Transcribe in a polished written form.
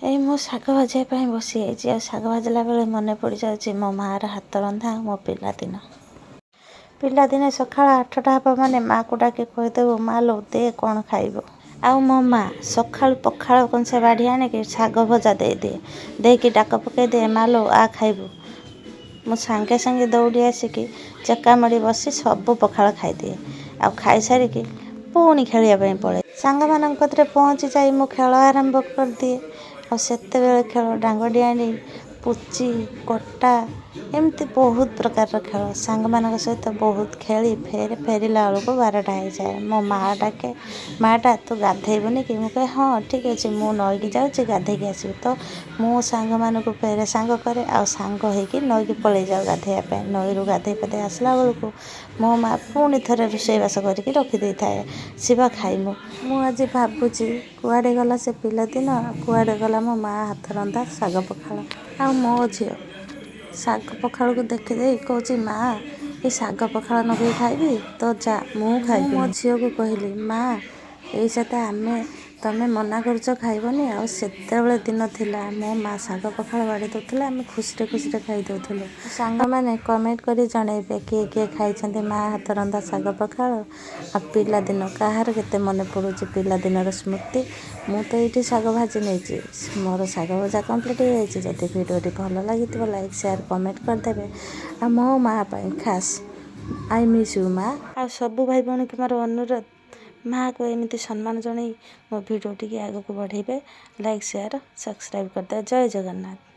ଏଇ ମୁଁ ଶାଗ ଭାଜିବା ପାଇଁ ବସିଯାଇଛି। ଆଉ ଶାଗ ଭାଜିଲା ବେଳେ ମନେ ପଡ଼ିଯାଉଛି ମୋ ମାଆର ହାତ ରନ୍ଧା ଆଉ ମୋ ପିଲାଦିନ। ପିଲାଦିନେ ସକାଳ 8ଟା ହେବ ମାନେ ମାଆକୁ ଡାକି କହିଦେବୁ, ମା ଲୋ ଦେ କ'ଣ ଖାଇବୁ। ଆଉ ମୋ ମା ସକାଳୁ ପଖାଳ କଂସା ବାଢ଼ି ଆଣିକି ଶାଗ ଭଜା ଦେଇଦିଏ, ଦେଇକି ଡାକ ପକାଇଦିଏ, ମା ଲୋ ଆ ଖାଇବୁ। ମୁଁ ସାଙ୍ଗେ ସାଙ୍ଗେ ଦୌଡ଼ି ଆସିକି ଚେକା ମାଡ଼ି ବସି ସବୁ ପଖାଳ ଖାଇଦିଏ। ଆଉ ଖାଇସାରିକି ପୁଣି ଖେଳିବା ପାଇଁ ପଳାଏ। ସାଙ୍ଗମାନଙ୍କ କତିରେ ପହଞ୍ଚି ଯାଇ ମୁଁ ଖେଳ ଆରମ୍ଭ କରିଦିଏ। ଆଉ ସେତେବେଳେ ଖେଳ ଡାଙ୍ଗଡିଆଣି, ପୁଚି, କଟା, ଏମିତି ବହୁତ ପ୍ରକାରର ଖେଳ ସାଙ୍ଗମାନଙ୍କ ସହିତ ବହୁତ ଖେଳି ଫେରିଲା ବେଳକୁ 12ଟା ହେଇଯାଏ। ମୋ ମାଆ ଡାକେ, ମାଆଟା ତୁ ଗାଧେଇବୁନି କି? ମୁଁ କହେ ହଁ ଠିକ୍ ଅଛି, ମୁଁ ନଈକି ଯାଉଛି ଗାଧେଇକି ଆସିବି। ତ ମୁଁ ସାଙ୍ଗମାନଙ୍କୁ ଫେରେ ସାଙ୍ଗ କରେ, ଆଉ ସାଙ୍ଗ ହେଇକି ନଈକି ପଳେଇ ଯାଉ ଗାଧେଇବା ପାଇଁ। ନଈରୁ ଗାଧେଇ ପାଧେଇ ଆସିଲା ବେଳକୁ ମୋ ମାଆ ପୁଣି ଥରେ ରୋଷେଇବାସ କରିକି ରଖିଦେଇଥାଏ, ସିବା ଖାଇମୁ। ମୁଁ ଆଜି ଭାବୁଛି କୁଆଡ଼େ ଗଲା ସେ ପିଲାଦିନ, କୁଆଡ଼େ ଗଲା ମୋ ମାଆ ହାତ ରନ୍ଧା ଶାଗ ପଖାଳ। ଆଉ ମୋ ଝିଅ ଶାଗ ପଖାଳକୁ ଦେଖିଦେଇ କହୁଛି, ମାଆ ଏ ଶାଗ ପଖାଳ ନଗେଇ ଖାଇବି? ତ ଯା ମୁଁ ଖାଇବି। ମୋ ଝିଅକୁ କହିଲି, ମାଆ ଏଇସା ତ ତମେ ମନା କରୁଛ ଖାଇବନି। ଆଉ ସେତେବେଳେ ଦିନ ଥିଲା ମୋ ମାଆ ଶାଗ ପଖାଳ ବାଢ଼ି ଦେଉଥିଲେ, ଆମେ ଖୁସିରେ ଖୁସିରେ ଖାଇଦେଉଥିଲୁ। ସାଙ୍ଗମାନେ କମେଣ୍ଟ କରି ଜଣାଇବେ କିଏ କିଏ ଖାଇଛନ୍ତି ମାଆ ହାତ ରନ୍ଧା ଶାଗ ପଖାଳ। ଆଉ ପିଲାଦିନ କାହାର କେତେ ମନେ ପଡ଼ୁଛି ପିଲାଦିନର ସ୍ମୃତି। ମୁଁ ତ ଏଇଠି ଶାଗ ଭାଜି ନେଇଛି, ମୋର ଶାଗ ଭଜା କମ୍ପ୍ଲିଟ୍ ହେଇଯାଇଛି। ଯଦି ଭିଡ଼ିଓଟି ଭଲ ଲାଗିଥିବ ଲାଇକ୍ ସେୟାର କମେଣ୍ଟ କରିଦେବେ। ଆଉ ମୋ ମାଆ ପାଇଁ ଖାସ୍ ଆଇ ମିସ୍ ୟୁ ମା। ଆଉ ସବୁ ଭାଇ ଭଉଣୀକୁ ମୋର ଅନୁରୋଧ, ମାଆକୁ ଏମିତି ସମ୍ମାନ ଜଣାଇ ମୋ ଭିଡ଼ିଓଟିକି ଆଗକୁ ବଢ଼େଇବେ। ଲାଇକ୍ ସେୟାର ସବସ୍କ୍ରାଇବ୍ କରିଦେବେ। ଜୟ ଜଗନ୍ନାଥ।